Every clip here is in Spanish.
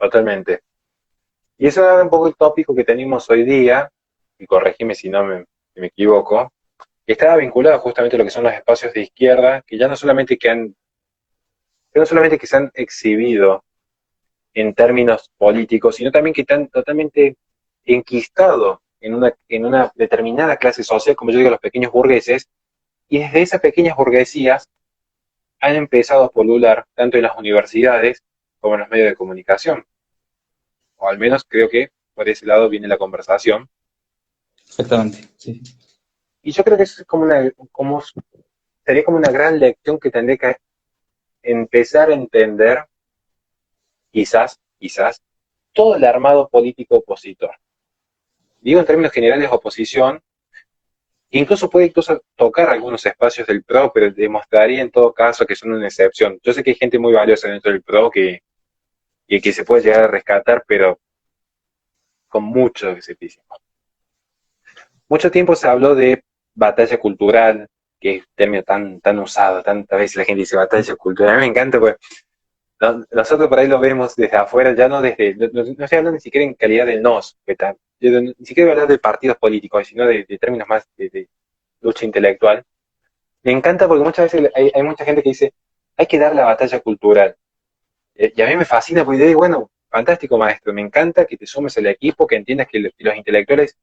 totalmente. Y eso era un poco el tópico que tenemos hoy día, y corregime si me equivoco, que estaba vinculado justamente a lo que son los espacios de izquierda, que ya no solamente que no solamente que se han exhibido en términos políticos, sino también que están totalmente enquistados en una determinada clase social, como yo digo, los pequeños burgueses, y desde esas pequeñas burguesías han empezado a polular tanto en las universidades como en los medios de comunicación. O al menos creo que por ese lado viene la conversación. Exactamente, sí. Y yo creo que eso es sería como una gran lección que tendría que empezar a entender, quizás, todo el armado político opositor. Digo en términos generales oposición, incluso puede tocar algunos espacios del PRO, pero demostraría en todo caso que son una excepción. Yo sé que hay gente muy valiosa dentro del PRO que se puede llegar a rescatar, pero con mucho escepticismo. Mucho tiempo se habló de batalla cultural, que es un término tan usado, tantas veces la gente dice batalla cultural. A mí me encanta, pues nosotros por ahí lo vemos desde afuera, ya no desde, no estoy hablando ni siquiera en calidad de nos, ni siquiera voy a hablar de partidos políticos, sino de términos más de lucha intelectual. Me encanta porque muchas veces hay mucha gente que dice, hay que dar la batalla cultural. Y a mí me fascina porque yo digo, bueno, fantástico maestro, me encanta que te sumes al equipo, que entiendas que los intelectuales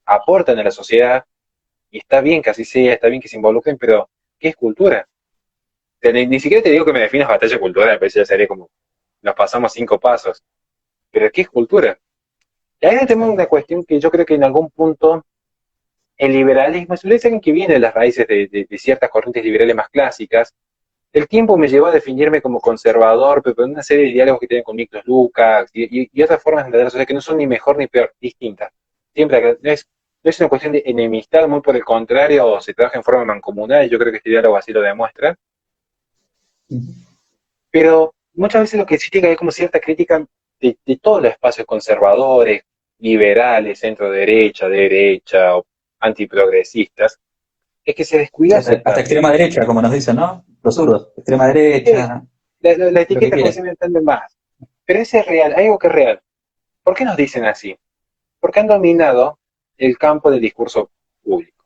aportan a la sociedad, y está bien que así sea, está bien que se involucren, pero ¿qué es cultura? Ni siquiera te digo que me definas batalla cultural, a veces ya sería como, nos pasamos 5 pasos, pero ¿qué es cultura? Y ahí tenemos una cuestión que yo creo que en algún punto el liberalismo, es alguien que viene de las raíces de ciertas corrientes liberales más clásicas. El tiempo me llevó a definirme como conservador, pero en una serie de diálogos que tienen con Miklos Lukács y otras formas de entender la sociedad que no son ni mejor ni peor, distintas. Siempre no es una cuestión de enemistad, muy por el contrario, se trabaja en forma mancomunal, y yo creo que este diálogo así lo demuestra. Pero muchas veces lo que sí tiene que haber como cierta crítica de todos los espacios conservadores, liberales, centro derecha, o antiprogresistas, es que se Sí, descuida hasta aceptar. extrema derecha, como nos dicen, ¿no? Los zurdos, extrema Sí, derecha, la lo que etiqueta como quieras. se me entiende más. Pero ese es real, hay algo que es real. ¿Por qué nos dicen así? Porque han dominado el campo del discurso público.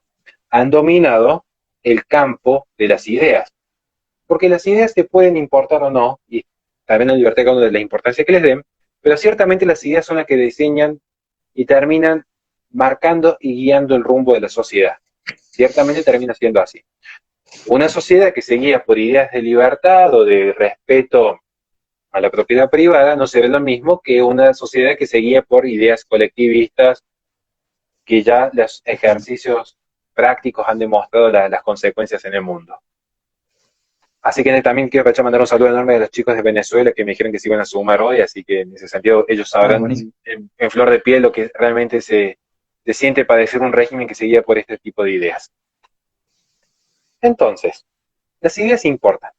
Han dominado el campo de las ideas. Porque las ideas te pueden importar o no, y también la libertad de cada uno de la importancia que les den, pero ciertamente las ideas son las que diseñan y terminan marcando y guiando el rumbo de la sociedad. Ciertamente termina siendo así. Una sociedad que se guía por ideas de libertad o de respeto a la propiedad privada no será lo mismo que una sociedad que se guía por ideas colectivistas, que ya los ejercicios prácticos han demostrado las consecuencias en el mundo. Así que también quiero aprovechar mandar un saludo enorme a los chicos de Venezuela que me dijeron que se iban a sumar hoy, así que en ese sentido ellos Ah, sabrán buenísimo. en flor de piel lo que realmente se siente padecer un régimen que se guía por este tipo de ideas. Entonces, las ideas importan,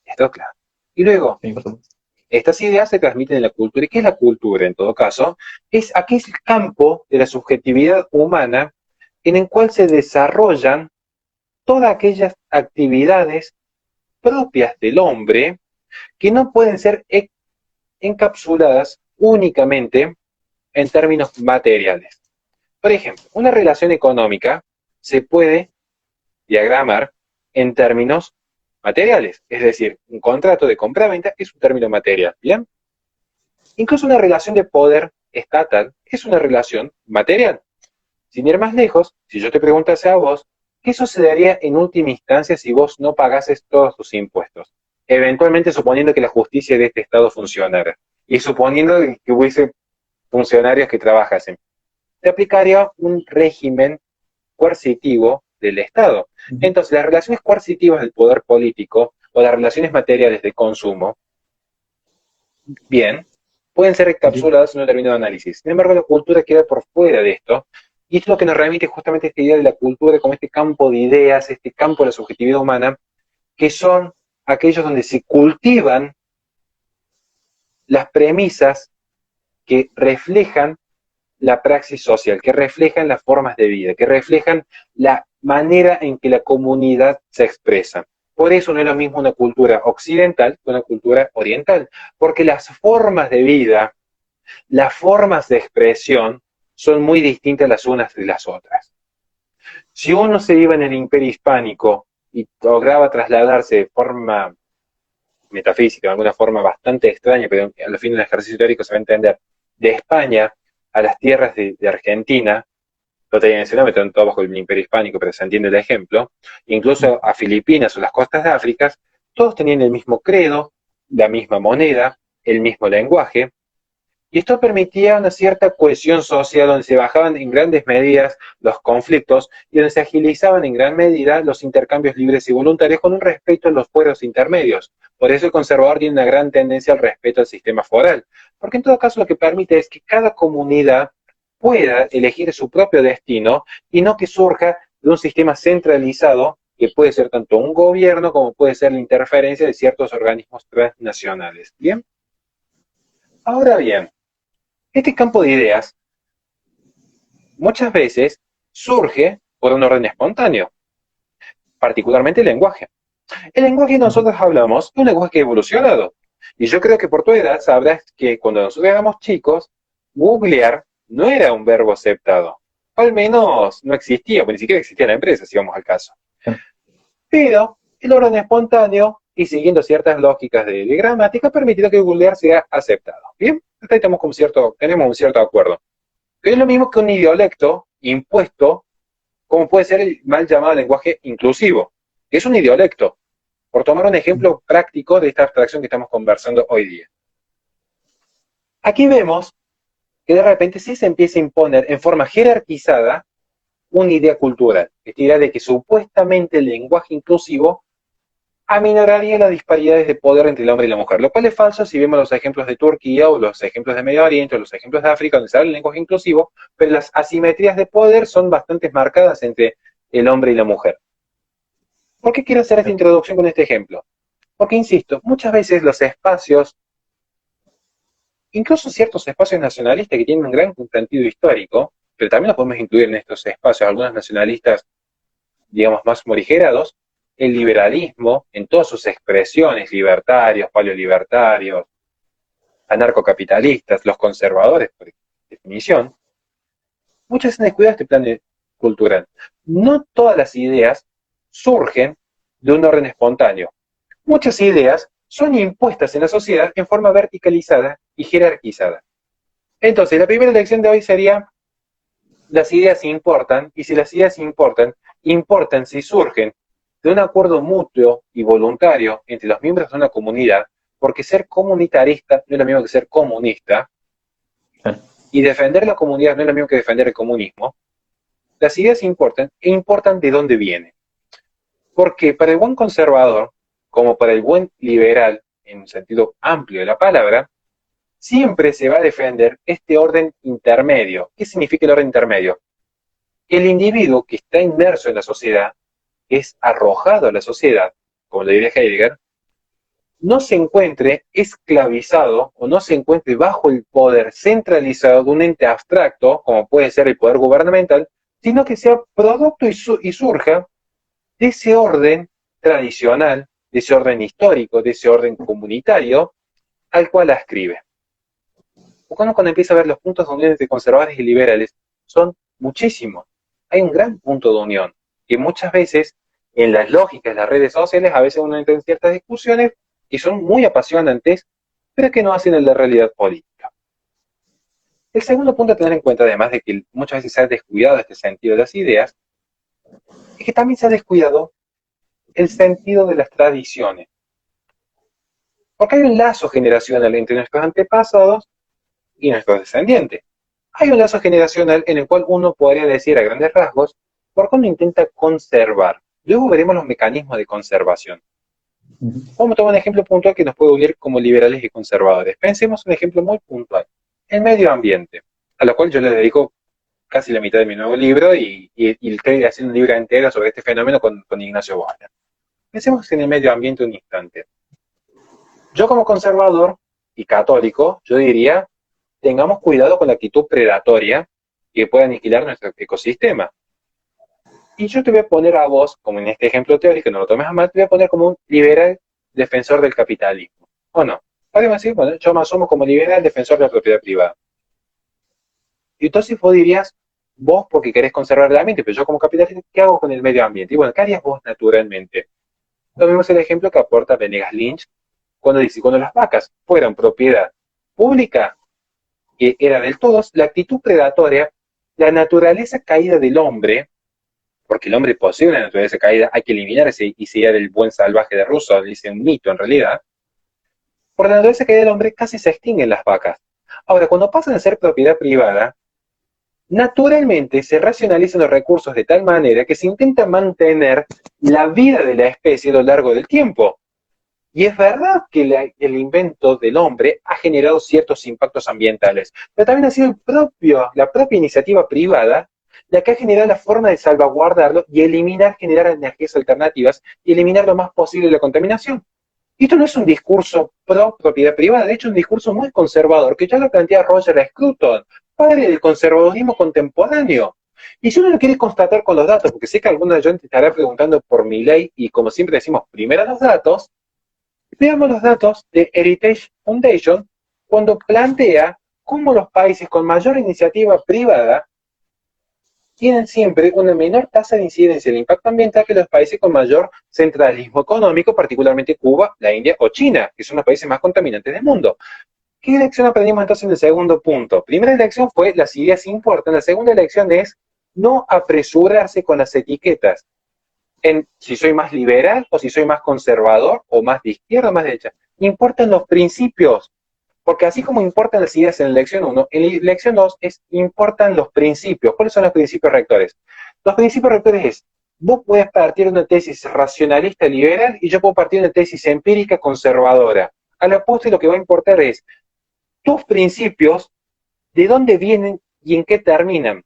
esto es claro. Y luego, Sí, por supuesto. estas ideas se transmiten en la cultura. ¿Y qué es la cultura en todo caso? Es aquel campo de la subjetividad humana en el cual se desarrollan todas aquellas actividades propias del hombre que no pueden ser encapsuladas únicamente en términos materiales. Por ejemplo, una relación económica se puede diagramar en términos materiales, es decir, un contrato de compra-venta es un término material, ¿bien? Incluso una relación de poder estatal es una relación material. Sin ir más lejos, si yo te preguntase a vos, ¿qué sucedería en última instancia si vos no pagases todos tus impuestos? Eventualmente suponiendo que la justicia de este Estado funcionara y suponiendo que hubiese funcionarios que trabajasen, se aplicaría un régimen coercitivo del Estado. Ujú. Entonces, las relaciones coercitivas del poder político o las relaciones materiales de consumo, bien, pueden ser Ok. encapsuladas en un determinado análisis. Sin embargo, la cultura queda por fuera de esto, y es lo que nos remite justamente a esta idea de la cultura como este campo de ideas, este campo de la subjetividad humana, que son aquellos donde se cultivan las premisas que reflejan la praxis social, que reflejan las formas de vida, que reflejan la manera en que la comunidad se expresa. Por eso no es lo mismo una cultura occidental que una cultura oriental, porque las formas de vida, las formas de expresión son muy distintas las unas de las otras. Si uno se iba en el Imperio Hispánico y lograba trasladarse de forma metafísica, de alguna forma bastante extraña, pero a los fines del ejercicio teórico se va a entender, de España a las tierras de Argentina, no tenía ese nombre, todo bajo el Imperio Hispánico, pero se entiende el ejemplo, incluso a Filipinas o las costas de África, todos tenían el mismo credo, la misma moneda, el mismo lenguaje, y esto permitía una cierta cohesión social donde se bajaban en grandes medidas los conflictos y donde se agilizaban en gran medida los intercambios libres y voluntarios con un respeto a los fueros intermedios. Por eso el conservador tiene una gran tendencia al respeto al sistema foral, porque en todo caso lo que permite es que cada comunidad pueda elegir su propio destino y no que surja de un sistema centralizado que puede ser tanto un gobierno como puede ser la interferencia de ciertos organismos transnacionales. ¿Bien? Ahora bien, este campo de ideas muchas veces surge por un orden espontáneo, particularmente el lenguaje. El lenguaje que nosotros hablamos es un lenguaje que ha evolucionado. Y yo creo que por tu edad sabrás que cuando nosotros éramos chicos, googlear no era un verbo aceptado. O al menos no existía, porque ni siquiera existía la empresa, si vamos al caso. Pero el orden espontáneo y siguiendo ciertas lógicas de gramática ha permitido que googlear sea aceptado. ¿Bien? Hasta ahí tenemos un cierto acuerdo. Pero es lo mismo que un idiolecto impuesto, como puede ser el mal llamado lenguaje inclusivo, que es un idiolecto, por tomar un ejemplo práctico de esta abstracción que estamos conversando hoy día. Aquí vemos que de repente sí se empieza a imponer en forma jerarquizada una idea cultural, esta idea de que supuestamente el lenguaje inclusivo aminoraría las disparidades de poder entre el hombre y la mujer, lo cual es falso si vemos los ejemplos de Turquía o los ejemplos de Medio Oriente o los ejemplos de África donde se habla el lenguaje inclusivo, pero las asimetrías de poder son bastante marcadas entre el hombre y la mujer. ¿Por qué quiero hacer esta introducción con este ejemplo? Porque, insisto, muchas veces los espacios, incluso ciertos espacios nacionalistas que tienen un gran sentido histórico, pero también los podemos incluir en estos espacios, algunos nacionalistas, digamos, más morigerados, el liberalismo en todas sus expresiones, libertarios, paleolibertarios, anarcocapitalistas, los conservadores, por definición, muchas veces descuidan este plan cultural. No todas las ideas surgen de un orden espontáneo. Muchas ideas son impuestas en la sociedad en forma verticalizada y jerarquizada. Entonces, la primera lección de hoy sería, las ideas importan, y si las ideas importan, importan si surgen de un acuerdo mutuo y voluntario entre los miembros de una comunidad, porque ser comunitarista no es lo mismo que ser comunista, y defender la comunidad no es lo mismo que defender el comunismo. Las ideas importan, e importan de dónde vienen. Porque para el buen conservador, como para el buen liberal, en un sentido amplio de la palabra, siempre se va a defender este orden intermedio. ¿Qué significa el orden intermedio? El individuo que está inmerso en la sociedad, es arrojado a la sociedad, como le diría Heidegger, no se encuentre esclavizado o no se encuentre bajo el poder centralizado de un ente abstracto, como puede ser el poder gubernamental, sino que sea producto y surja de ese orden tradicional, de ese orden histórico, de ese orden comunitario, al cual ascribe. Cuando empieza a ver los puntos de unión entre conservadores y liberales, son muchísimos. Hay un gran punto de unión, que muchas veces, en las lógicas de las redes sociales, a veces uno entra en ciertas discusiones que son muy apasionantes, pero que no hacen en la realidad política. El segundo punto a tener en cuenta, además de que muchas veces se ha descuidado este sentido de las ideas, es que también se ha descuidado el sentido de las tradiciones. Porque hay un lazo generacional entre nuestros antepasados y nuestros descendientes. Hay un lazo generacional en el cual uno podría decir a grandes rasgos por qué uno intenta conservar. Luego veremos los mecanismos de conservación. Vamos a tomar un ejemplo puntual que nos puede unir como liberales y conservadores. Pensemos un ejemplo muy puntual. El medio ambiente, a lo cual yo le dedico casi la mitad de mi nuevo libro y estoy haciendo un libro entero sobre este fenómeno con Ignacio Bohana. Pensemos en el medio ambiente un instante. Yo como conservador y católico, yo diría, tengamos cuidado con la actitud predatoria que puede aniquilar nuestro ecosistema. Y yo te voy a poner a vos, como en este ejemplo teórico, no lo tomes a mal, te voy a poner como un liberal defensor del capitalismo. ¿O no? Podemos decir, bueno, yo me asumo como liberal defensor de la propiedad privada. Y entonces vos dirías, vos porque querés conservar el ambiente, pero yo como capitalista, ¿qué hago con el medio ambiente? Y bueno, ¿qué harías vos naturalmente? Tomemos el ejemplo que aporta Venegas Lynch cuando dice, cuando las vacas fueran propiedad pública, que era del todos, la actitud predatoria, la naturaleza caída del hombre, porque el hombre posee una naturaleza caída, hay que eliminar ese y ser el buen salvaje de Rousseau, dice un mito en realidad, por la naturaleza caída del hombre casi se extinguen las vacas. Ahora, cuando pasan a ser propiedad privada, naturalmente se racionalizan los recursos de tal manera que se intenta mantener la vida de la especie a lo largo del tiempo. Y es verdad que el invento del hombre ha generado ciertos impactos ambientales, pero también ha sido la propia iniciativa privada la que ha generado la forma de salvaguardarlo y eliminar, generar energías alternativas y eliminar lo más posible la contaminación. Y esto no es un discurso pro propiedad privada, de hecho es un discurso muy conservador, que ya lo plantea Roger Scruton, padre del conservadurismo contemporáneo. Y si uno lo quiere constatar con los datos, porque sé que alguno de ellos te estará preguntando por mi ley, y como siempre decimos, primero los datos, veamos los datos de Heritage Foundation cuando plantea cómo los países con mayor iniciativa privada tienen siempre una menor tasa de incidencia del impacto ambiental que los países con mayor centralismo económico, particularmente Cuba, la India o China, que son los países más contaminantes del mundo. ¿Qué lección aprendimos entonces en el segundo punto? Primera lección fue las ideas importan, la segunda lección es no apresurarse con las etiquetas en si soy más liberal o si soy más conservador o más de izquierda o más de derecha. Importan los principios, porque así como importan las ideas en la lección 1, en la lección 2 importan los principios. ¿Cuáles son los principios rectores? Los principios rectores es, vos puedes partir de una tesis racionalista liberal y yo puedo partir de una tesis empírica conservadora. A la postre lo que va a importar es tus principios, de dónde vienen y en qué terminan.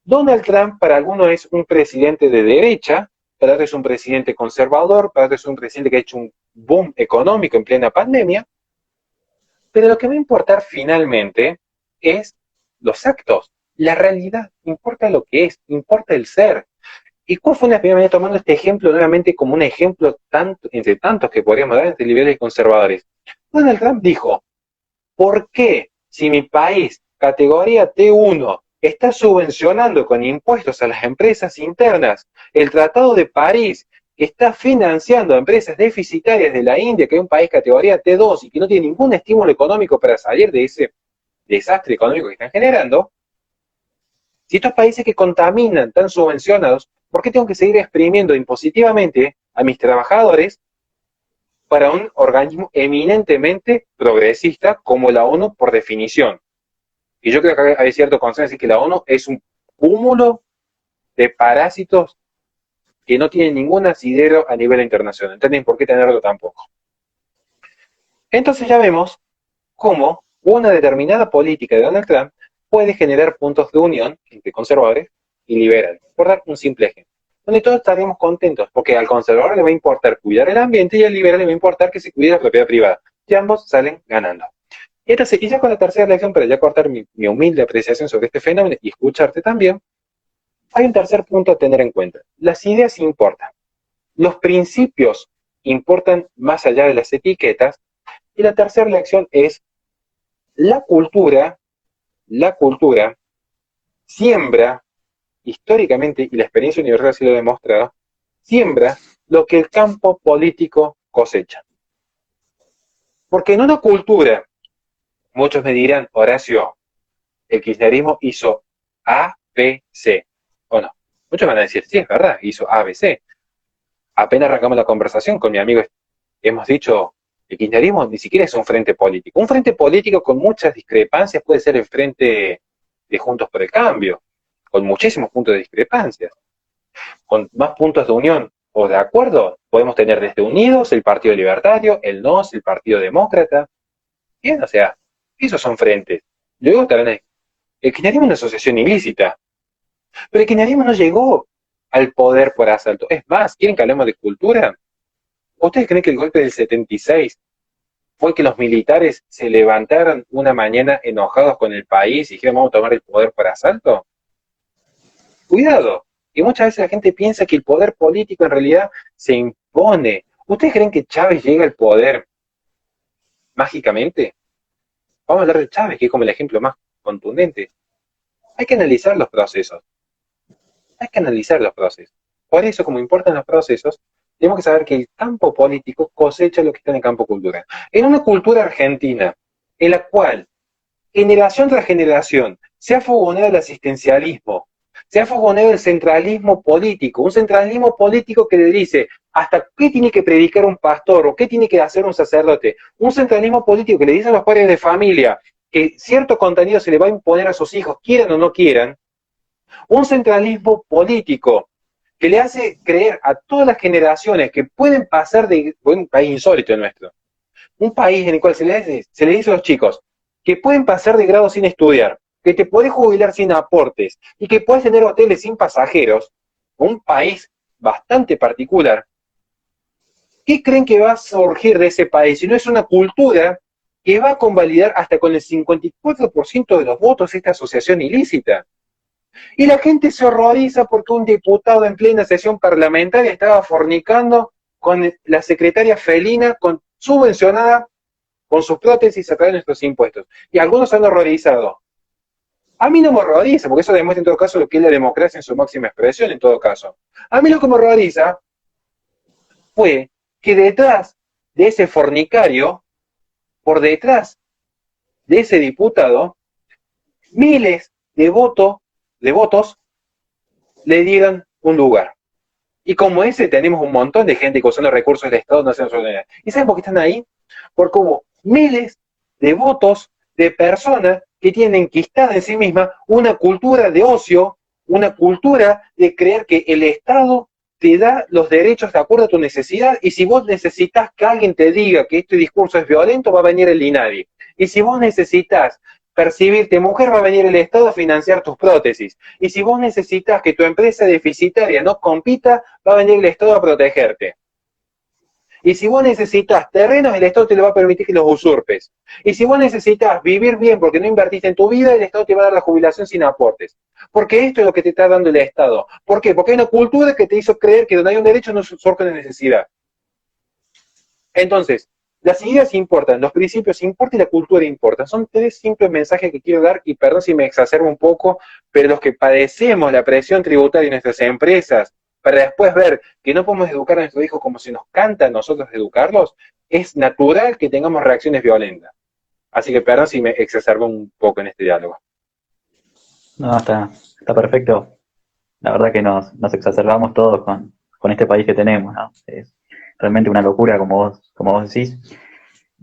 Donald Trump para algunos es un presidente de derecha, para otros es un presidente conservador, para otros es un presidente que ha hecho un boom económico en plena pandemia, pero lo que va a importar finalmente es los actos, la realidad, importa lo que es, importa el ser. ¿Y cuál fue una primera manera tomando este ejemplo nuevamente como un ejemplo entre tantos que podríamos dar entre liberales y conservadores? Donald Trump dijo, ¿por qué si mi país, categoría T1, está subvencionando con impuestos a las empresas internas el Tratado de París, que está financiando a empresas deficitarias de la India, que es un país categoría T2 y que no tiene ningún estímulo económico para salir de ese desastre económico que están generando? Si estos países que contaminan están subvencionados, ¿por qué tengo que seguir exprimiendo impositivamente a mis trabajadores para un organismo eminentemente progresista como la ONU por definición? Y yo creo que hay cierto consenso en que la ONU es un cúmulo de parásitos que no tienen ningún asidero a nivel internacional. No tienen por qué tenerlo tampoco. Entonces ya vemos cómo una determinada política de Donald Trump puede generar puntos de unión entre conservadores y liberales. Por dar un simple ejemplo. Donde todos estaríamos contentos, porque al conservador le va a importar cuidar el ambiente y al liberal le va a importar que se cuide la propiedad privada. Y ambos salen ganando. Entonces, y ya con la tercera lección, para ya cortar mi humilde apreciación sobre este fenómeno y escucharte también, hay un tercer punto a tener en cuenta. Las ideas importan. Los principios importan más allá de las etiquetas. Y la tercera lección es la cultura siembra, históricamente, y la experiencia universal así lo ha demostrado, siembra lo que el campo político cosecha. Porque en una cultura, muchos me dirán, Horacio, el kirchnerismo hizo A, B, C, ¿o no? Muchos van a decir, sí, es verdad, hizo A, B, C. Apenas arrancamos la conversación con mi amigo, hemos dicho, el kirchnerismo ni siquiera es un frente político. Un frente político con muchas discrepancias puede ser el frente de Juntos por el Cambio, con muchísimos puntos de discrepancias. Con más puntos de unión o de acuerdo, podemos tener desde Unidos, el Partido Libertario, el NOS, el Partido Demócrata. Bien, o sea, esos son frentes. Luego estarán el kirchnerismo es una asociación ilícita, pero el kirchnerismo no llegó al poder por asalto. Es más, ¿quieren que hablemos de cultura? ¿Ustedes creen que el golpe del 76 fue que los militares se levantaron una mañana enojados con el país y dijeron vamos a tomar el poder por asalto? Cuidado, Y muchas veces la gente piensa que el poder político en realidad se impone. ¿Ustedes creen que Chávez llega al poder mágicamente? Vamos a hablar de Chávez, que es como el ejemplo más contundente. Hay que analizar los procesos. Hay que analizar los procesos. Por eso, como importan los procesos, tenemos que saber que el campo político cosecha lo que está en el campo cultural. En una cultura argentina, en la cual generación tras generación se ha fogoneado el asistencialismo, se ha fogoneado el centralismo político, un centralismo político que le dice hasta qué tiene que predicar un pastor o qué tiene que hacer un sacerdote, un centralismo político que le dice a los padres de familia que cierto contenido se le va a imponer a sus hijos, quieran o no quieran, un centralismo político que le hace creer a todas las generaciones que pueden pasar de un país insólito el nuestro, un país en el cual se le dice a los chicos que pueden pasar de grado sin estudiar, que te puedes jubilar sin aportes y que puedes tener hoteles sin pasajeros, un país bastante particular. ¿Qué creen que va a surgir de ese país? Si no es una cultura que va a convalidar hasta con el 54% de los votos esta asociación ilícita. Y la gente se horroriza porque un diputado en plena sesión parlamentaria estaba fornicando con la secretaria felina, subvencionada con sus prótesis a través de nuestros impuestos. Y algunos se han horrorizado. A mí no me horroriza, porque eso demuestra en todo caso lo que es la democracia en su máxima expresión, en todo caso. A mí lo que me horroriza fue que detrás de ese fornicario, por detrás de ese diputado, miles de votos le dieran un lugar. Y como ese tenemos un montón de gente que usando recursos del Estado no hacen nada. ¿Y saben por qué están ahí? Porque hubo miles de votos de personas que tienen enquistada en sí misma una cultura de ocio, una cultura de creer que el Estado te da los derechos de acuerdo a tu necesidad, y si vos necesitas que alguien te diga que este discurso es violento, va a venir el INADI. Y si vos necesitas percibirte mujer, va a venir el Estado a financiar tus prótesis. Y si vos necesitas que tu empresa deficitaria no compita, va a venir el Estado a protegerte. Y si vos necesitas terrenos, el Estado te lo va a permitir que los usurpes. Y si vos necesitas vivir bien porque no invertiste en tu vida, el Estado te va a dar la jubilación sin aportes. Porque esto es lo que te está dando el Estado. ¿Por qué? Porque hay una cultura que te hizo creer que donde hay un derecho no surge una necesidad. Entonces, las ideas importan, los principios importan y la cultura importa. Son tres simples mensajes que quiero dar, y perdón si me exacerbo un poco, pero los que padecemos la presión tributaria en nuestras empresas, para después ver que no podemos educar a nuestros hijos como se nos canta a nosotros educarlos, es natural que tengamos reacciones violentas. Así que perdón si me exacerbo un poco en este diálogo. No, está perfecto. La verdad que nos exacerbamos todos con este país que tenemos, ¿no? Es realmente una locura, como vos decís.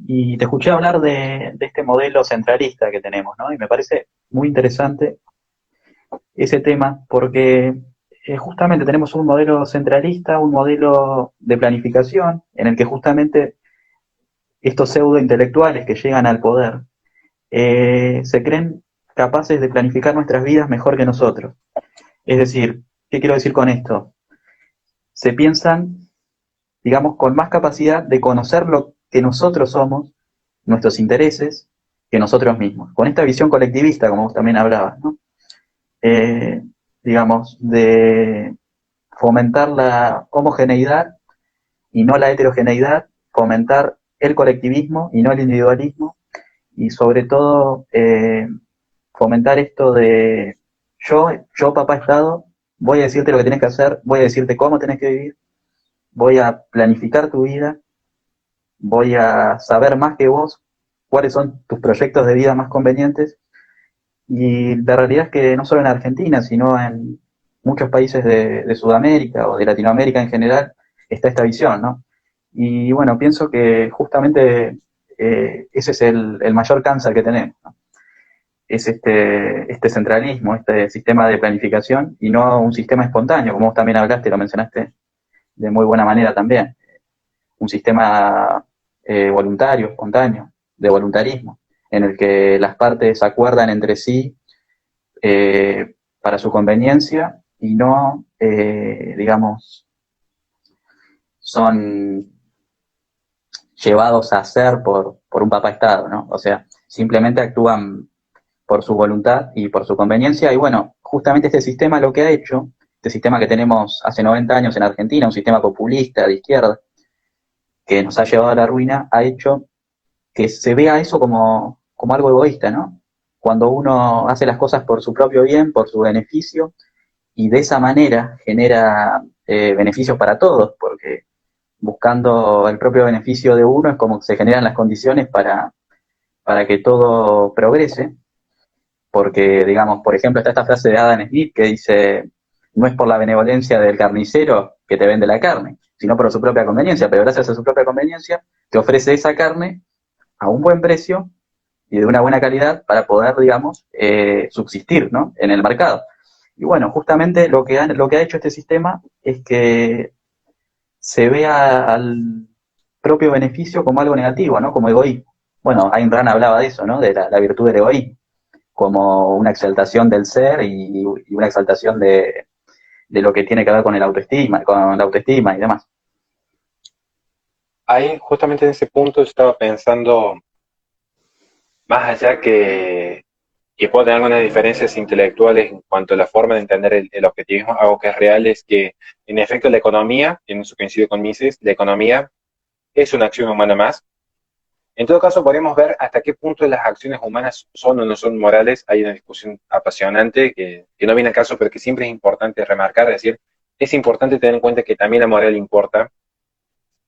Y te escuché hablar de este modelo centralista que tenemos, ¿no? Y me parece muy interesante ese tema porque justamente tenemos un modelo centralista, un modelo de planificación en el que justamente estos pseudo intelectuales que llegan al poder se creen capaces de planificar nuestras vidas mejor que nosotros. Es decir, ¿qué quiero decir con esto? Se piensan, digamos, con más capacidad de conocer lo que nosotros somos, nuestros intereses, que nosotros mismos. Con esta visión colectivista, como vos también hablabas, ¿no? Eh, digamos, de fomentar la homogeneidad y no la heterogeneidad, fomentar el colectivismo y no el individualismo, y sobre todo fomentar esto de yo papá Estado, voy a decirte lo que tienes que hacer, voy a decirte cómo tenés que vivir, voy a planificar tu vida, voy a saber más que vos cuáles son tus proyectos de vida más convenientes. Y la realidad es que no solo en Argentina, sino en muchos países de Sudamérica o de Latinoamérica en general, está esta visión, ¿no? Y bueno, pienso que justamente ese es el mayor cáncer que tenemos, ¿no? Es este centralismo, este sistema de planificación y no un sistema espontáneo, como vos también hablaste, lo mencionaste de muy buena manera también. Un sistema voluntario, espontáneo, de voluntarismo, en el que las partes acuerdan entre sí para su conveniencia y no, digamos, son llevados a hacer por un papá Estado, ¿no? O sea, simplemente actúan por su voluntad y por su conveniencia. Y bueno, justamente este sistema lo que ha hecho este sistema que tenemos hace 90 años en Argentina, un sistema populista de izquierda, que nos ha llevado a la ruina, ha hecho que se vea eso como algo egoísta, ¿no? Cuando uno hace las cosas por su propio bien, por su beneficio, y de esa manera genera beneficios para todos, porque buscando el propio beneficio de uno es como que se generan las condiciones para que todo progrese, porque, digamos, por ejemplo, está esta frase de Adam Smith que dice, no es por la benevolencia del carnicero que te vende la carne, sino por su propia conveniencia, pero gracias a su propia conveniencia te ofrece esa carne a un buen precio y de una buena calidad para poder, digamos, subsistir, ¿no?, en el mercado. Y bueno, justamente lo que ha hecho este sistema es que se vea al propio beneficio como algo negativo, ¿no?, como egoísmo. Bueno, Ayn Rand hablaba de eso, ¿no?, de la virtud del egoísmo, como una exaltación del ser y una exaltación de lo que tiene que ver con la autoestima y demás. Ahí, justamente en ese punto, estaba pensando, más allá que puedo tener algunas diferencias intelectuales en cuanto a la forma de entender el objetivismo, algo que es real es que, en efecto, la economía, en eso coincido con Mises, la economía es una acción humana más. En todo caso, podemos ver hasta qué punto las acciones humanas son o no son morales. Hay una discusión apasionante que no viene al caso, pero que siempre es importante remarcar, es decir, es importante tener en cuenta que también la moral importa,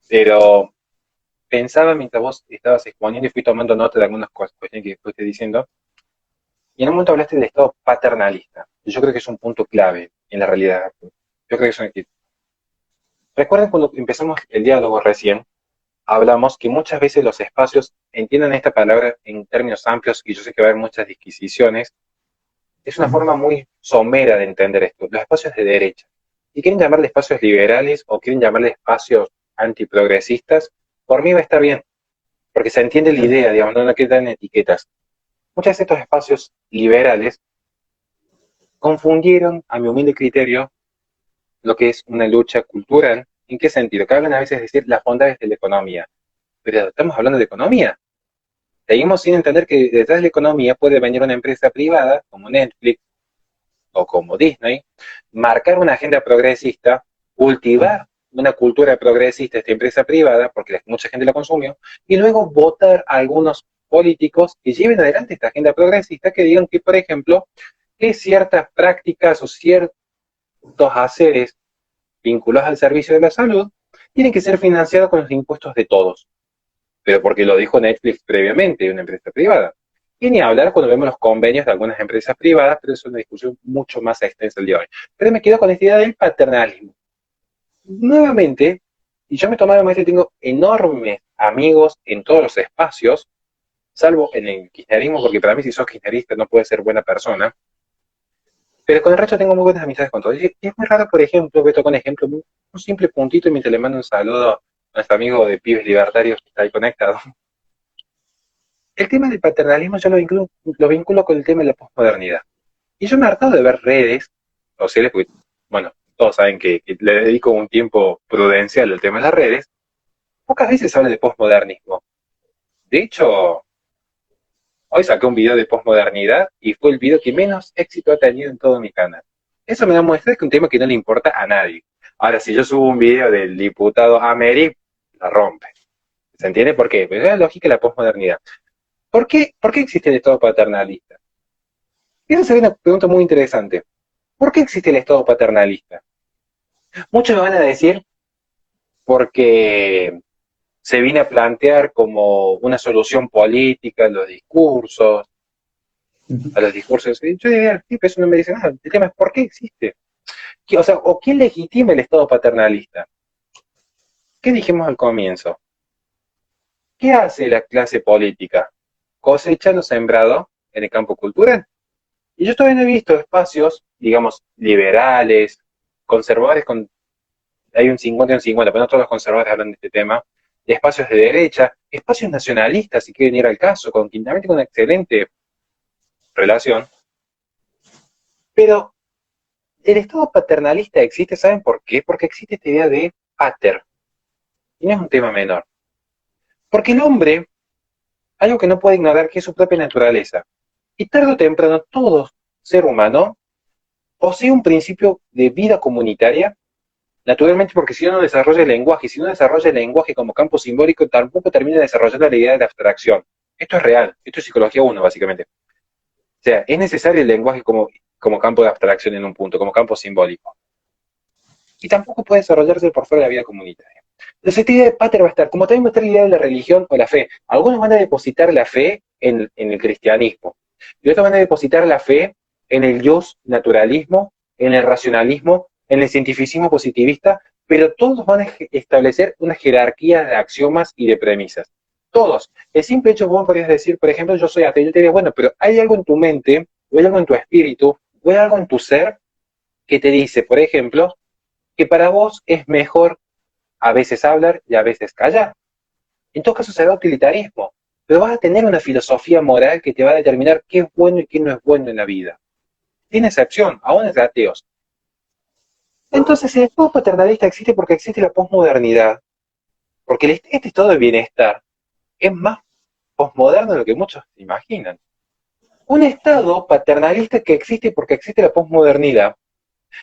pero pensaba mientras vos estabas exponiendo y fui tomando nota de algunas cuestiones que fuiste diciendo, y en un momento hablaste del Estado paternalista. Yo creo que es un punto clave en la realidad. Yo creo que es un... Recuerden cuando empezamos el diálogo recién, hablamos que muchas veces los espacios, entiendan esta palabra en términos amplios, y yo sé que va a haber muchas disquisiciones, es una forma muy somera de entender esto, los espacios de derecha. Y quieren llamarle espacios liberales o quieren llamarle espacios antiprogresistas, por mí va a estar bien, porque se entiende la idea, digamos, no quedan etiquetas. Muchos de estos espacios liberales confundieron, a mi humilde criterio, lo que es una lucha cultural. ¿En qué sentido? Que hablan a veces de decir las bondades de la economía, pero estamos hablando de economía. Seguimos sin entender que detrás de la economía puede venir una empresa privada, como Netflix o como Disney, marcar una agenda progresista, cultivar una cultura progresista esta empresa privada, porque mucha gente la consumió, y luego votar a algunos políticos que lleven adelante esta agenda progresista, que digan que, por ejemplo, que ciertas prácticas o ciertos haceres vinculados al servicio de la salud tienen que ser financiados con los impuestos de todos, pero porque lo dijo Netflix previamente, una empresa privada. Y ni hablar cuando vemos los convenios de algunas empresas privadas, pero eso es una discusión mucho más extensa el día de hoy. Pero me quedo con esta idea del paternalismo. Nuevamente, y yo me tomaba maestro y tengo enormes amigos en todos los espacios, salvo en el kirchnerismo, porque para mí si sos kirchnerista no puedes ser buena persona, pero con el resto tengo muy buenas amistades con todos. Y es muy raro, por ejemplo, que toco un ejemplo, un simple puntito y mientras le mando un saludo a nuestro amigo de Pibes Libertarios que está ahí conectado. El tema del paternalismo yo lo vinculo con el tema de la posmodernidad. Y yo me he hartado de ver redes sociales, porque, bueno, todos saben que le dedico un tiempo prudencial al tema de las redes. Pocas veces se habla de posmodernismo. De hecho, hoy saqué un video de posmodernidad y fue el video que menos éxito ha tenido en todo mi canal. Eso me da muestra de que es un tema que no le importa a nadie. Ahora, si yo subo un video del diputado Ameri, la rompe. ¿Se entiende por qué? Pues es la lógica de la posmodernidad. ¿Por qué existe el Estado paternalista? Y esa sería una pregunta muy interesante. ¿Por qué existe el Estado paternalista? Muchos me van a decir porque se viene a plantear como una solución política a los discursos. Yo diría, sí, pero eso no me dice nada. El tema es ¿por qué existe? O sea, ¿o quién legitima el Estado paternalista? ¿Qué dijimos al comienzo? ¿Qué hace la clase política? Cosecha lo sembrado en el campo cultural. Y yo todavía no he visto espacios, digamos, liberales, conservadores, hay un 50 y un 50, pero no todos los conservadores hablan de este tema, de espacios de derecha, espacios nacionalistas, si quieren ir al caso, con quien también tengo una excelente relación. Pero el Estado paternalista existe, ¿saben por qué? Porque existe esta idea de pater, y no es un tema menor. Porque el hombre, algo que no puede ignorar, que es su propia naturaleza. Y tarde o temprano, todo ser humano posee un principio de vida comunitaria, naturalmente porque si uno no desarrolla el lenguaje, si no desarrolla el lenguaje como campo simbólico, tampoco termina desarrollando la idea de la abstracción. Esto es real, esto es psicología 1, básicamente. O sea, es necesario el lenguaje como campo de abstracción en un punto, como campo simbólico. Y tampoco puede desarrollarse por fuera de la vida comunitaria. Entonces, esta idea de pater va a estar, como también va a estar la idea de la religión o la fe. Algunos van a depositar la fe en el cristianismo, y otros van a depositar la fe en el jus naturalismo, en el racionalismo, en el cientificismo positivista, pero todos van a establecer una jerarquía de axiomas y de premisas. Todos. El simple hecho, vos podrías decir, por ejemplo, yo soy ateo, yo te diría, bueno, pero hay algo en tu mente, o hay algo en tu espíritu, o hay algo en tu ser que te dice, por ejemplo, que para vos es mejor a veces hablar y a veces callar. En todo caso será utilitarismo, pero vas a tener una filosofía moral que te va a determinar qué es bueno y qué no es bueno en la vida. Tiene excepción, aún entre ateos. Entonces, el estado paternalista existe porque existe la posmodernidad, porque este estado de bienestar es más posmoderno de lo que muchos imaginan. Un estado paternalista que existe porque existe la posmodernidad,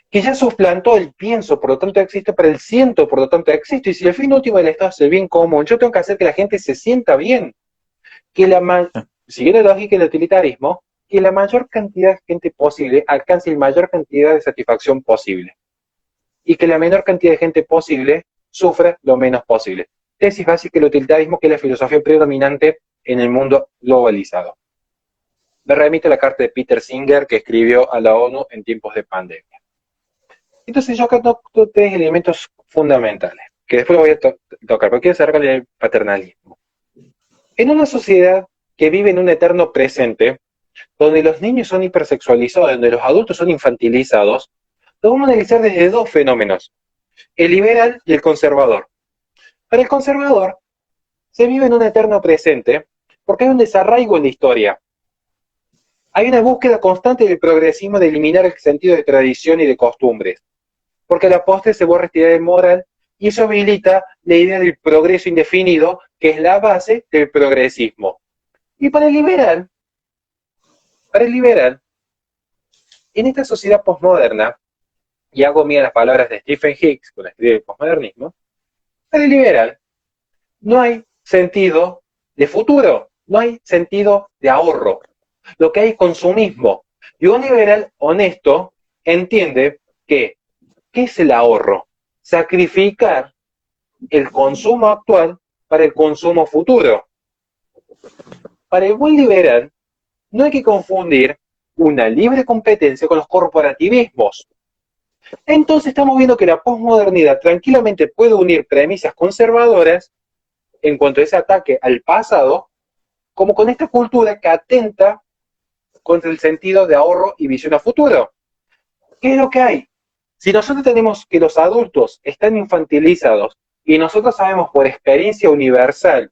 que ya suplantó el pienso, por lo tanto existe, para el siento, por lo tanto existe, y si el fin último del estado es el bien común, yo tengo que hacer que la gente se sienta bien, que siguiendo la lógica del utilitarismo, que la mayor cantidad de gente posible alcance la mayor cantidad de satisfacción posible, y que la menor cantidad de gente posible sufra lo menos posible. Tesis básica del utilitarismo, que es la filosofía predominante en el mundo globalizado. Me remito a la carta de Peter Singer que escribió a la ONU en tiempos de pandemia. Entonces yo acá toco tres elementos fundamentales, que después lo voy a tocar, pero quiero cerrar con el paternalismo. En una sociedad que vive en un eterno presente, donde los niños son hipersexualizados, donde los adultos son infantilizados, lo vamos a analizar desde dos fenómenos, el liberal y el conservador. Para el conservador, se vive en un eterno presente porque hay un desarraigo en la historia. Hay una búsqueda constante del progresismo de eliminar el sentido de tradición y de costumbres, porque a la postre se borra esta idea de moral y eso habilita la idea del progreso indefinido, que es la base del progresismo. Y para el liberal, en esta sociedad posmoderna, y hago mía las palabras de Stephen Hicks con la teoría del posmodernismo, para el liberal no hay sentido de futuro, no hay sentido de ahorro. Lo que hay es consumismo. Y un liberal honesto entiende que, ¿qué es el ahorro? Sacrificar el consumo actual para el consumo futuro. Para el buen liberal, no hay que confundir una libre competencia con los corporativismos. Entonces estamos viendo que la posmodernidad tranquilamente puede unir premisas conservadoras en cuanto a ese ataque al pasado, como con esta cultura que atenta contra el sentido de ahorro y visión a futuro. ¿Qué es lo que hay? Si nosotros tenemos que los adultos están infantilizados y nosotros sabemos por experiencia universal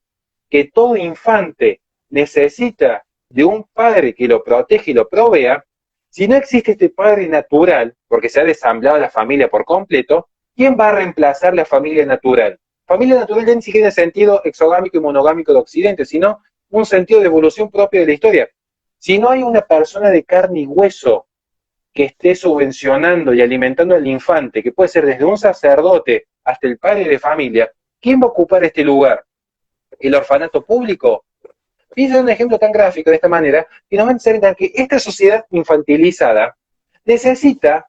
que todo infante necesita de un padre que lo proteja y lo provea, si no existe este padre natural, porque se ha desamblado la familia por completo, ¿quién va a reemplazar la familia natural? Familia natural ya ni siquiera en el sentido exogámico y monogámico de Occidente, sino un sentido de evolución propia de la historia. Si no hay una persona de carne y hueso que esté subvencionando y alimentando al infante, que puede ser desde un sacerdote hasta el padre de familia, ¿quién va a ocupar este lugar? ¿El orfanato público? Fíjense un ejemplo tan gráfico de esta manera, y nos van a entender que esta sociedad infantilizada necesita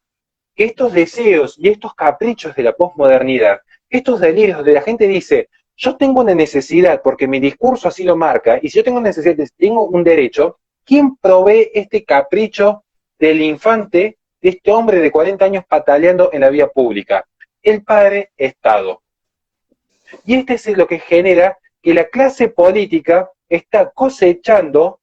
que estos deseos y estos caprichos de la posmodernidad, estos delirios donde la gente dice, yo tengo una necesidad porque mi discurso así lo marca, y si yo tengo una necesidad, tengo un derecho, ¿quién provee este capricho del infante, de este hombre de 40 años pataleando en la vía pública? El padre Estado. Y este es lo que genera que la clase política está cosechando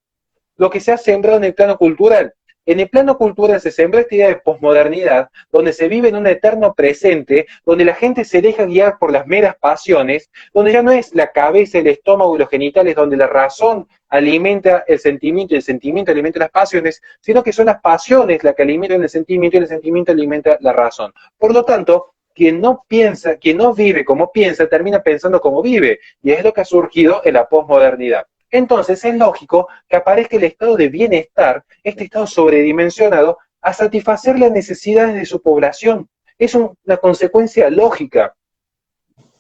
lo que se ha sembrado en el plano cultural. En el plano cultural se sembró esta idea de posmodernidad, donde se vive en un eterno presente, donde la gente se deja guiar por las meras pasiones, donde ya no es la cabeza, el estómago y los genitales, donde la razón alimenta el sentimiento y el sentimiento alimenta las pasiones, sino que son las pasiones las que alimentan el sentimiento y el sentimiento alimenta la razón. Por lo tanto, quien no piensa, quien no vive como piensa, termina pensando como vive, y es lo que ha surgido en la posmodernidad. Entonces es lógico que aparezca el estado de bienestar, este estado sobredimensionado, a satisfacer las necesidades de su población. Es una consecuencia lógica.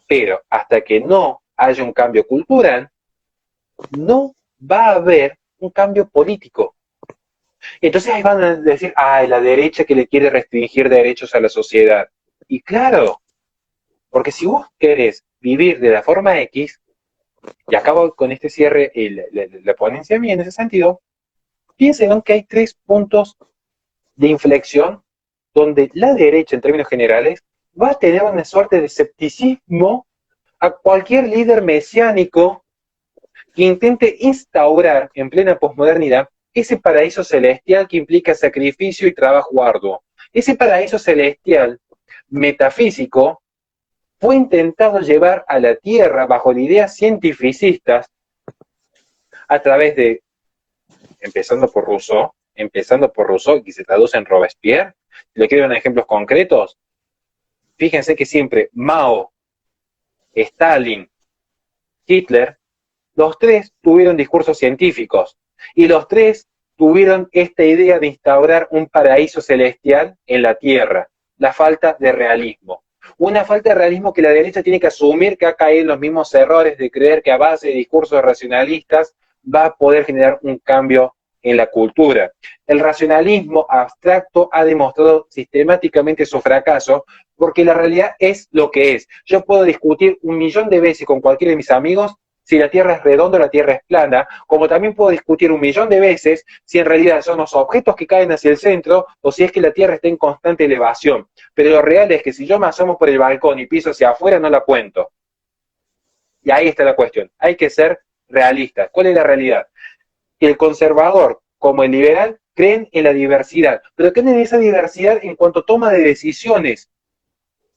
Pero hasta que no haya un cambio cultural, no va a haber un cambio político. Entonces ahí van a decir, la derecha que le quiere restringir derechos a la sociedad. Y claro, porque si vos querés vivir de la forma X, y acabo con este cierre la ponencia mía en ese sentido, piensen que hay 3 puntos de inflexión donde la derecha, en términos generales, va a tener una suerte de escepticismo a cualquier líder mesiánico que intente instaurar en plena posmodernidad ese paraíso celestial que implica sacrificio y trabajo arduo. Ese paraíso celestial metafísico fue intentado llevar a la Tierra bajo ideas cientificistas a través de, empezando por Rousseau, que se traduce en Robespierre. Si le quiero dar ejemplos concretos, fíjense que siempre Mao, Stalin, Hitler, los 3 tuvieron discursos científicos y los 3 tuvieron esta idea de instaurar un paraíso celestial en la Tierra, la falta de realismo. Una falta de realismo que la derecha tiene que asumir que ha caído en los mismos errores de creer que a base de discursos racionalistas va a poder generar un cambio en la cultura. El racionalismo abstracto ha demostrado sistemáticamente su fracaso porque la realidad es lo que es. Yo puedo discutir 1.000.000 de veces con cualquiera de mis amigos si la Tierra es redonda o la Tierra es plana, como también puedo discutir 1.000.000 de veces si en realidad son los objetos que caen hacia el centro o si es que la Tierra está en constante elevación. Pero lo real es que si yo me asomo por el balcón y piso hacia afuera, no la cuento. Y ahí está la cuestión. Hay que ser realistas. ¿Cuál es la realidad? Que el conservador como el liberal creen en la diversidad, pero creen en esa diversidad en cuanto a toma de decisiones,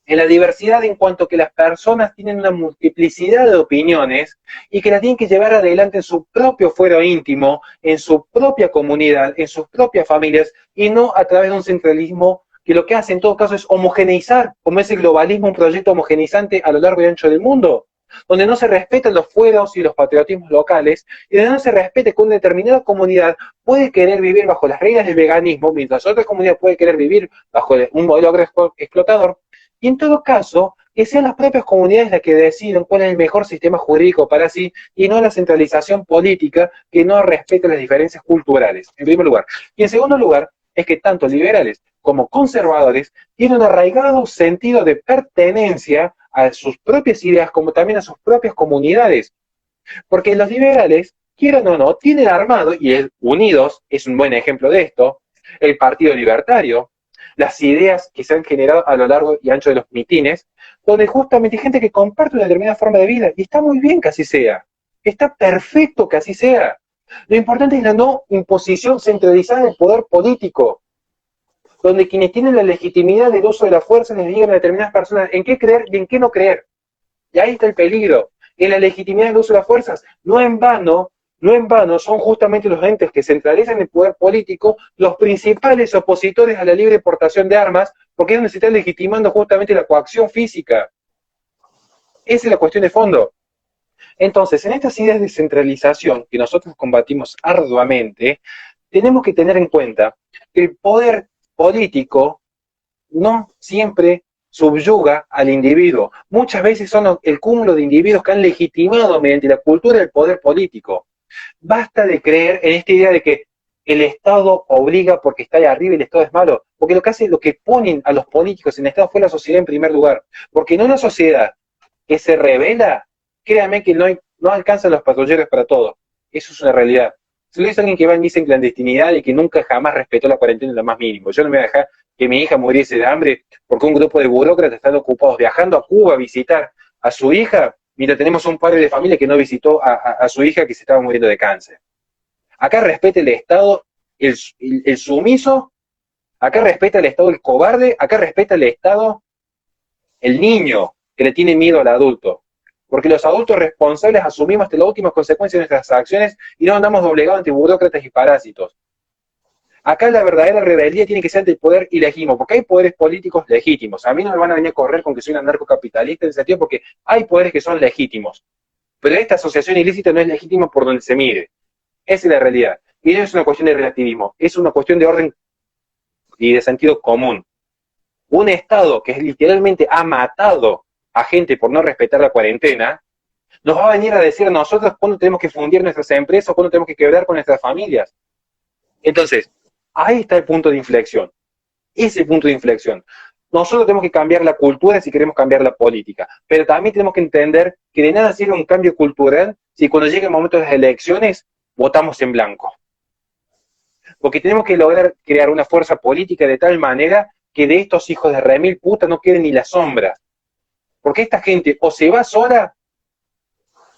en la diversidad en cuanto que las personas tienen una multiplicidad de opiniones y que la tienen que llevar adelante en su propio fuero íntimo, en su propia comunidad, en sus propias familias, y no a través de un centralismo que lo que hace en todo caso es homogeneizar, como es el globalismo, un proyecto homogeneizante a lo largo y ancho del mundo, donde no se respetan los fueros y los patriotismos locales, y donde no se respete que una determinada comunidad puede querer vivir bajo las reglas del veganismo, mientras otra comunidad puede querer vivir bajo un modelo explotador. Y en todo caso, que sean las propias comunidades las que deciden cuál es el mejor sistema jurídico para sí, y no la centralización política que no respeta las diferencias culturales, en primer lugar. Y en segundo lugar, es que tanto liberales como conservadores tienen un arraigado sentido de pertenencia a sus propias ideas, como también a sus propias comunidades. Porque los liberales, quieran o no, tienen armado, y Unidos es un buen ejemplo de esto, el Partido Libertario, las ideas que se han generado a lo largo y ancho de los mitines, donde justamente hay gente que comparte una determinada forma de vida, y está muy bien que así sea, está perfecto que así sea. Lo importante es la no imposición centralizada del poder político, donde quienes tienen la legitimidad del uso de la fuerza les digan a determinadas personas en qué creer y en qué no creer. Y ahí está el peligro, en la legitimidad del uso de las fuerzas. No en vano son justamente los entes que centralizan el poder político los principales opositores a la libre portación de armas, porque es donde se está legitimando justamente la coacción física. Esa es la cuestión de fondo. Entonces, en estas ideas de centralización que nosotros combatimos arduamente, tenemos que tener en cuenta que el poder político no siempre subyuga al individuo. Muchas veces son el cúmulo de individuos que han legitimado mediante la cultura el poder político. Basta de creer en esta idea de que el Estado obliga porque está ahí arriba y el Estado es malo, porque lo que hace, lo que ponen a los políticos en el Estado fue la sociedad en primer lugar, porque en una sociedad que se revela, créanme que no alcanzan los patrulleros para todo. Eso es una realidad. Si lo dice alguien que va en misa en clandestinidad y que nunca jamás respetó la cuarentena en lo más mínimo. Yo no me voy a dejar que mi hija muriese de hambre porque un grupo de burócratas están ocupados viajando a Cuba a visitar a su hija, mientras tenemos un padre de familia que no visitó a su hija que se estaba muriendo de cáncer. Acá respeta el Estado el sumiso, acá respeta el Estado el cobarde, acá respeta el Estado el niño que le tiene miedo al adulto. Porque los adultos responsables asumimos hasta las últimas consecuencias de nuestras acciones y no andamos doblegados ante burócratas y parásitos. Acá la verdadera rebeldía tiene que ser ante el poder ilegítimo, porque hay poderes políticos legítimos. A mí no me van a venir a correr con que soy un anarcocapitalista en ese sentido, porque hay poderes que son legítimos. Pero esta asociación ilícita no es legítima por donde se mire. Esa es la realidad. Y no es una cuestión de relativismo, es una cuestión de orden y de sentido común. Un Estado que literalmente ha matado a gente por no respetar la cuarentena, nos va a venir a decir a nosotros cuándo tenemos que fundir nuestras empresas, cuándo tenemos que quebrar con nuestras familias. Entonces, ahí está el punto de inflexión. Ese punto de inflexión. Nosotros tenemos que cambiar la cultura si queremos cambiar la política, pero también tenemos que entender que de nada sirve un cambio cultural si cuando llegue el momento de las elecciones votamos en blanco. Porque tenemos que lograr crear una fuerza política de tal manera que de estos hijos de remil puta no queden ni la sombra. Porque esta gente o se va sola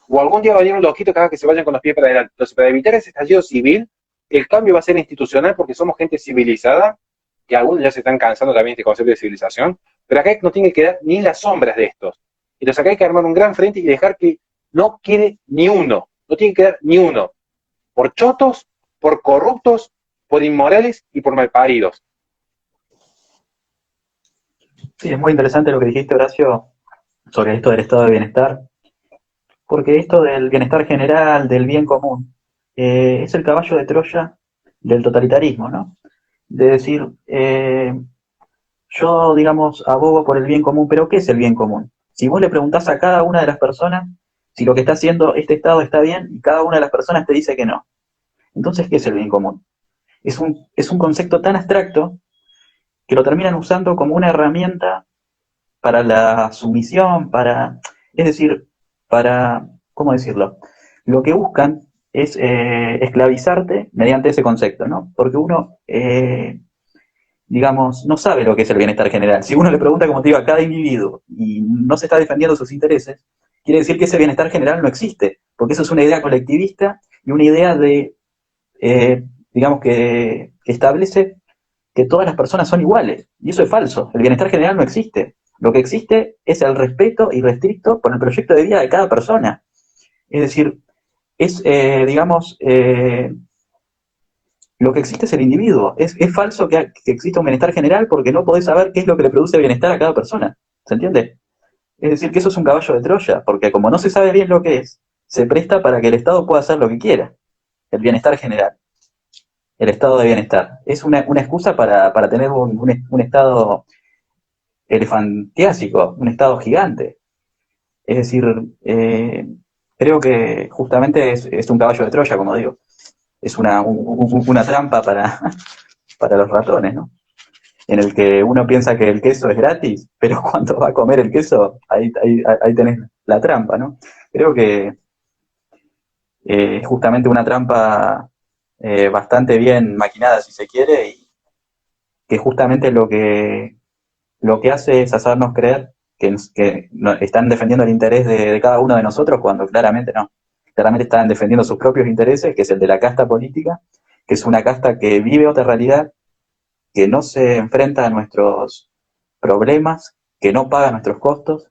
o algún día va a venir un loquito que haga que se vayan con los pies para adelante. Entonces, para evitar ese estallido civil, el cambio va a ser institucional porque somos gente civilizada, que algunos ya se están cansando también de este concepto de civilización, pero acá no tiene que quedar ni las sombras de estos. Entonces acá hay que armar un gran frente y dejar que no quede ni uno, no tiene que quedar ni uno, por chotos, por corruptos, por inmorales y por malparidos. Sí, es muy interesante lo que dijiste, Horacio, sobre esto del estado de bienestar, porque esto del bienestar general, del bien común, es el caballo de Troya del totalitarismo, ¿no? De decir, yo, digamos, abogo por el bien común, pero ¿qué es el bien común? Si vos le preguntás a cada una de las personas si lo que está haciendo este Estado está bien, y cada una de las personas te dice que no. Entonces, ¿qué es el bien común? Es un concepto tan abstracto que lo terminan usando como una herramienta para la sumisión, es decir, ¿cómo decirlo? Lo que buscan es esclavizarte mediante ese concepto, ¿no? Porque uno, digamos, no sabe lo que es el bienestar general. Si uno le pregunta, como te digo, a cada individuo y no se está defendiendo sus intereses, quiere decir que ese bienestar general no existe, porque eso es una idea colectivista y una idea de, digamos, que establece que todas las personas son iguales. Y eso es falso. El bienestar general no existe. Lo que existe es el respeto irrestricto por el proyecto de vida de cada persona. Es decir, es, digamos, lo que existe es el individuo. Es falso que exista un bienestar general porque no podés saber qué es lo que le produce bienestar a cada persona. ¿Se entiende? Es decir, que eso es un caballo de Troya, porque como no se sabe bien lo que es, se presta para que el Estado pueda hacer lo que quiera. El bienestar general. El estado de bienestar. Es una excusa para tener un estado elefantiásico, un estado gigante. Es decir, creo que justamente es un caballo de Troya, como digo. Es una trampa para los ratones, ¿no? En el que uno piensa que el queso es gratis, pero cuando va a comer el queso, ahí tenés la trampa, ¿no? Creo que es justamente una trampa bastante bien maquinada, si se quiere, y que justamente lo que hace es hacernos creer que están defendiendo el interés de cada uno de nosotros cuando claramente no. Claramente están defendiendo sus propios intereses, que es el de la casta política, que es una casta que vive otra realidad, que no se enfrenta a nuestros problemas, que no paga nuestros costos.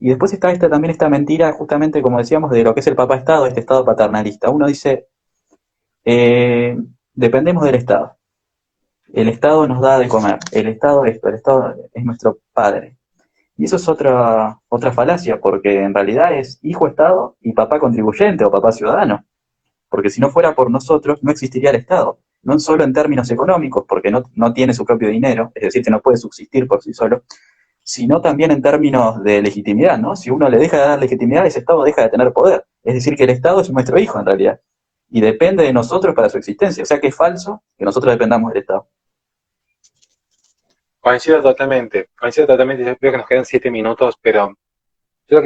Y después está también esta mentira, justamente como decíamos, de lo que es el papá Estado, este Estado paternalista. Uno dice, dependemos del Estado. El Estado nos da de comer, el Estado esto, el Estado es nuestro padre. Y eso es otra falacia, porque en realidad es hijo Estado y papá contribuyente o papá ciudadano. Porque si no fuera por nosotros, no existiría el Estado. No solo en términos económicos, porque no tiene su propio dinero, es decir, que no puede subsistir por sí solo, sino también en términos de legitimidad, ¿no? Si uno le deja de dar legitimidad, ese Estado deja de tener poder. Es decir, que el Estado es nuestro hijo en realidad. Y depende de nosotros para su existencia. O sea que es falso que nosotros dependamos del Estado. Coincido totalmente, yo creo que nos quedan 7 minutos, pero yo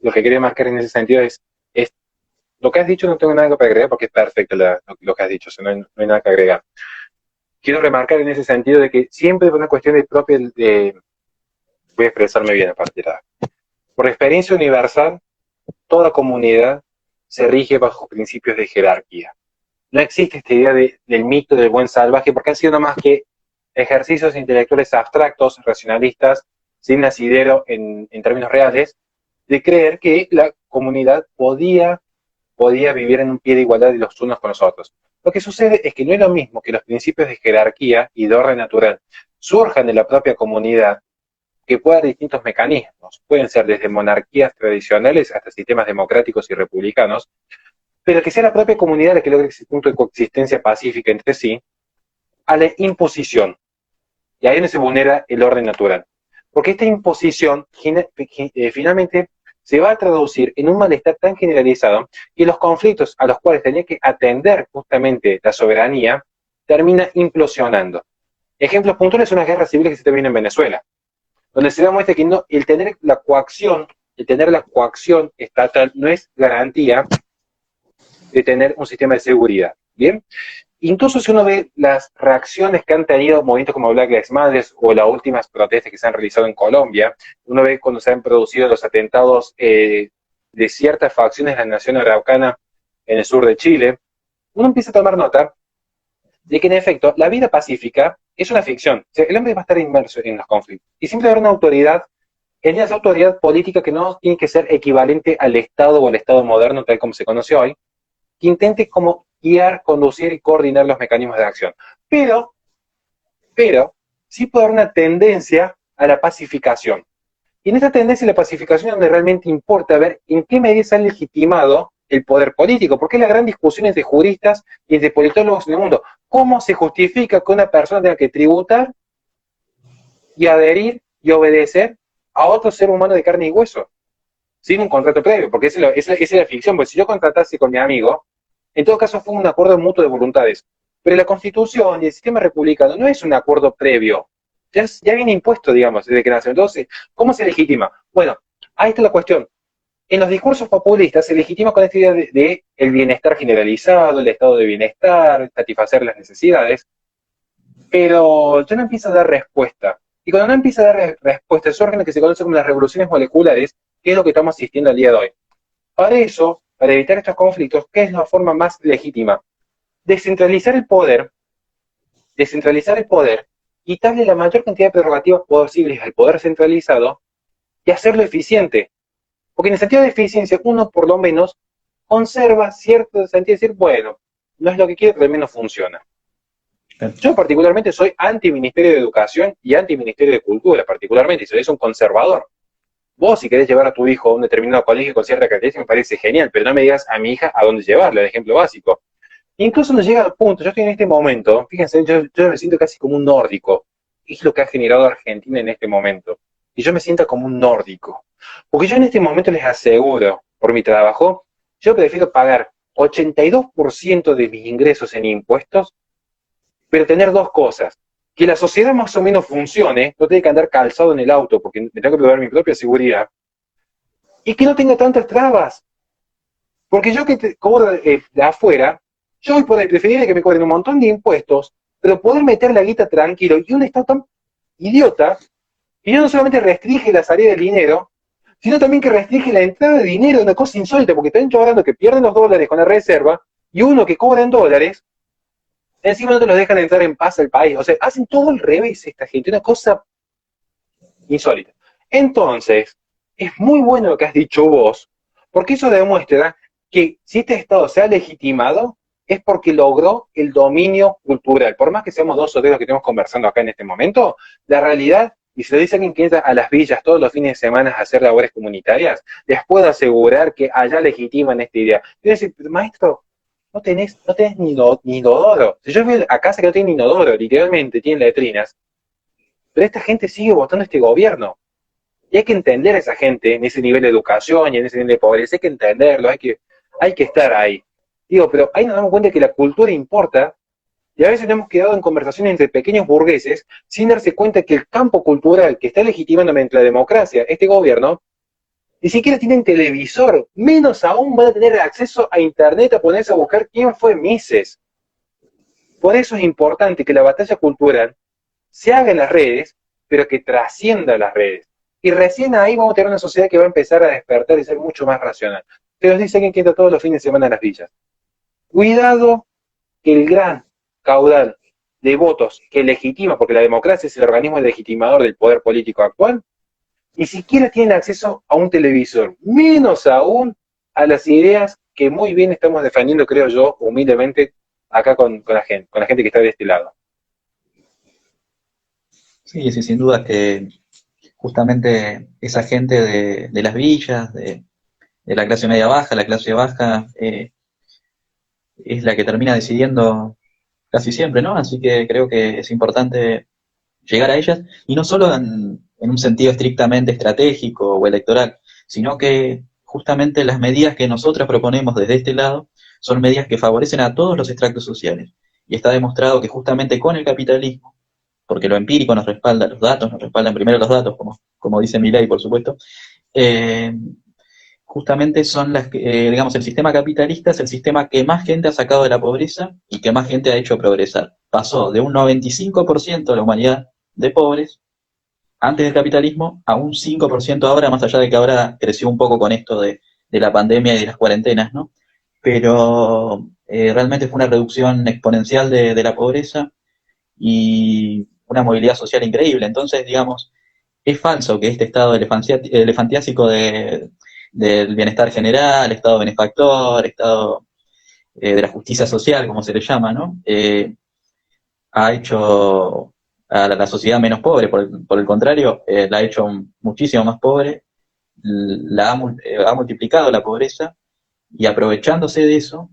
lo que quería marcar en ese sentido es lo que has dicho, no tengo nada que agregar porque es perfecto lo que has dicho, o sea, no hay nada que agregar. Quiero remarcar en ese sentido de que siempre es una cuestión de propia, voy a expresarme bien a partir de ahora. Por experiencia universal, toda comunidad se rige bajo principios de jerarquía. No existe esta idea del mito del buen salvaje porque han sido nada más que ejercicios intelectuales abstractos, racionalistas, sin asidero en términos reales, de creer que la comunidad podía vivir en un pie de igualdad de los unos con los otros. Lo que sucede es que no es lo mismo que los principios de jerarquía y de orden natural surjan de la propia comunidad, que pueda haber distintos mecanismos. Pueden ser desde monarquías tradicionales hasta sistemas democráticos y republicanos, pero que sea la propia comunidad la que logre ese punto de coexistencia pacífica entre sí, a la imposición. Y ahí es donde se vulnera el orden natural. Porque esta imposición finalmente se va a traducir en un malestar tan generalizado que los conflictos a los cuales tenía que atender justamente la soberanía termina implosionando. Ejemplos puntuales son las guerras civiles que se terminan en Venezuela, donde se demuestra que no, el tener la coacción estatal no es garantía de tener un sistema de seguridad. ¿Bien? Incluso si uno ve las reacciones que han tenido movimientos como Black Lives Matter o las últimas protestas que se han realizado en Colombia, uno ve cuando se han producido los atentados de ciertas facciones de la nación araucana en el sur de Chile, uno empieza a tomar nota de que en efecto la vida pacífica es una ficción. O sea, el hombre va a estar inmerso en los conflictos y siempre habrá una autoridad, esa autoridad política que no tiene que ser equivalente al Estado o al Estado moderno tal como se conoce hoy, que intente como guiar, conducir y coordinar los mecanismos de acción. Pero sí puede haber una tendencia a la pacificación. Y en esta tendencia a la pacificación es donde realmente importa ver en qué medida se ha legitimado el poder político, porque es la gran discusión entre juristas y entre politólogos en el mundo. ¿Cómo se justifica que una persona tenga que tributar y adherir y obedecer a otro ser humano de carne y hueso? Sin un contrato previo, porque esa es la ficción, porque si yo contratase con mi amigo, en todo caso fue un acuerdo mutuo de voluntades. Pero la Constitución y el sistema republicano no es un acuerdo previo. Ya viene impuesto, digamos, desde que nace. Entonces, ¿cómo se legitima? Bueno, ahí está la cuestión. En los discursos populistas se legitima con esta idea de el bienestar generalizado, el estado de bienestar, satisfacer las necesidades, pero ya no empieza a dar respuesta. Y cuando no empieza a dar respuesta, surgen lo que se conoce como las revoluciones moleculares, que es lo que estamos asistiendo al día de hoy. Para eso, para evitar estos conflictos, ¿qué es la forma más legítima? Descentralizar el poder, quitarle la mayor cantidad de prerrogativas posibles al poder centralizado y hacerlo eficiente. Porque en el sentido de eficiencia, uno por lo menos conserva cierto sentido de decir, bueno, no es lo que quiere, pero al menos funciona. Yo particularmente soy anti-Ministerio de Educación y anti-Ministerio de Cultura, particularmente, y soy un conservador. Vos, si querés llevar a tu hijo a un determinado colegio con cierta característica, me parece genial, pero no me digas a mi hija a dónde llevarla, el ejemplo básico. Incluso nos llega al punto, yo estoy en este momento, fíjense, yo me siento casi como un nórdico, es lo que ha generado Argentina en este momento, y yo me siento como un nórdico, porque yo en este momento les aseguro, por mi trabajo, yo prefiero pagar 82% de mis ingresos en impuestos, pero tener dos cosas, que la sociedad más o menos funcione, no tenga que andar calzado en el auto, porque me tengo que proveer mi propia seguridad, y que no tenga tantas trabas, porque yo que cobro de afuera, yo hoy preferiría que me cobren un montón de impuestos, pero poder meter la guita tranquilo, y un Estado tan idiota, que no solamente restringe la salida del dinero, sino también que restringe la entrada de dinero, una cosa insólita, porque están hablando que pierden los dólares con la reserva, y uno que cobra en dólares, encima no te los dejan entrar en paz al país. O sea, hacen todo al revés esta gente, una cosa insólita. Entonces, es muy bueno lo que has dicho vos, porque eso demuestra que si este Estado se ha legitimado, es porque logró el dominio cultural. Por más que seamos dos o tres los que estemos conversando acá en este momento, la realidad, y se lo dice alguien que entra a las villas todos los fines de semana a hacer labores comunitarias, les puedo asegurar que allá legitiman esta idea. Yo decir, maestro, no tenés ni inodoro. Si yo veo a casa que no tiene inodoro, literalmente tienen letrinas, pero esta gente sigue votando este gobierno. Y hay que entender a esa gente en ese nivel de educación y en ese nivel de pobreza, hay que entenderlo, hay que estar ahí. Digo, pero ahí nos damos cuenta que la cultura importa, y a veces nos hemos quedado en conversaciones entre pequeños burgueses sin darse cuenta que el campo cultural que está legitimando mediante la democracia este gobierno, ni siquiera tienen televisor, menos aún van a tener acceso a internet a ponerse a buscar quién fue Mises. Por eso es importante que la batalla cultural se haga en las redes, pero que trascienda las redes. Y recién ahí vamos a tener una sociedad que va a empezar a despertar y ser mucho más racional. Te los dice alguien que entra todos los fines de semana a las villas. Cuidado que el gran caudal de votos que legitima, porque la democracia es el organismo legitimador del poder político actual, ni siquiera tienen acceso a un televisor, menos aún a las ideas que muy bien estamos defendiendo, creo yo, humildemente, acá con la gente que está de este lado. Sí, sí, sin duda que justamente esa gente de las villas, de la clase media baja, la clase baja, es la que termina decidiendo casi siempre, ¿no? Así que creo que es importante llegar a ellas, y no solo en un sentido estrictamente estratégico o electoral, sino que justamente las medidas que nosotros proponemos desde este lado son medidas que favorecen a todos los extractos sociales. Y está demostrado que justamente con el capitalismo, porque lo empírico nos respalda, los datos nos respaldan primero los datos, como dice Milei, por supuesto, eh, justamente son las que, digamos, el sistema capitalista es el sistema que más gente ha sacado de la pobreza y que más gente ha hecho progresar. Pasó de un 95% de la humanidad de pobres antes del capitalismo a un 5% ahora, más allá de que ahora creció un poco con esto de la pandemia y de las cuarentenas, ¿no? Pero realmente fue una reducción exponencial de la pobreza y una movilidad social increíble. Entonces, digamos, es falso que este estado elefantiásico del bienestar general, estado benefactor, estado de la justicia social, como se le llama, ¿no? Ha hecho a la sociedad menos pobre, por el contrario, la ha hecho muchísimo más pobre, ha multiplicado la pobreza y aprovechándose de eso,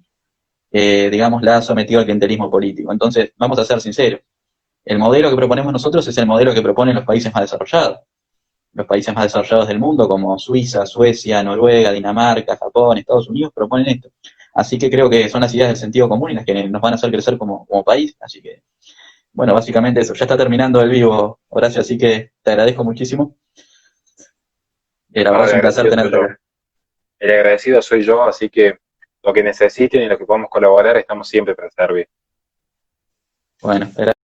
digamos, la ha sometido al clientelismo político. Entonces, vamos a ser sinceros, el modelo que proponemos nosotros es el modelo que proponen los países más desarrollados. Los países más desarrollados del mundo, como Suiza, Suecia, Noruega, Dinamarca, Japón, Estados Unidos, proponen esto. Así que creo que son las ideas del sentido común y las que nos van a hacer crecer como país. Así que, bueno, básicamente eso. Ya está terminando el vivo, Horacio, así que te agradezco muchísimo. La No, verdad es un placer tenerte acá. el agradecido soy yo, así que lo que necesiten y lo que podamos colaborar, estamos siempre para servir. Bueno, gracias.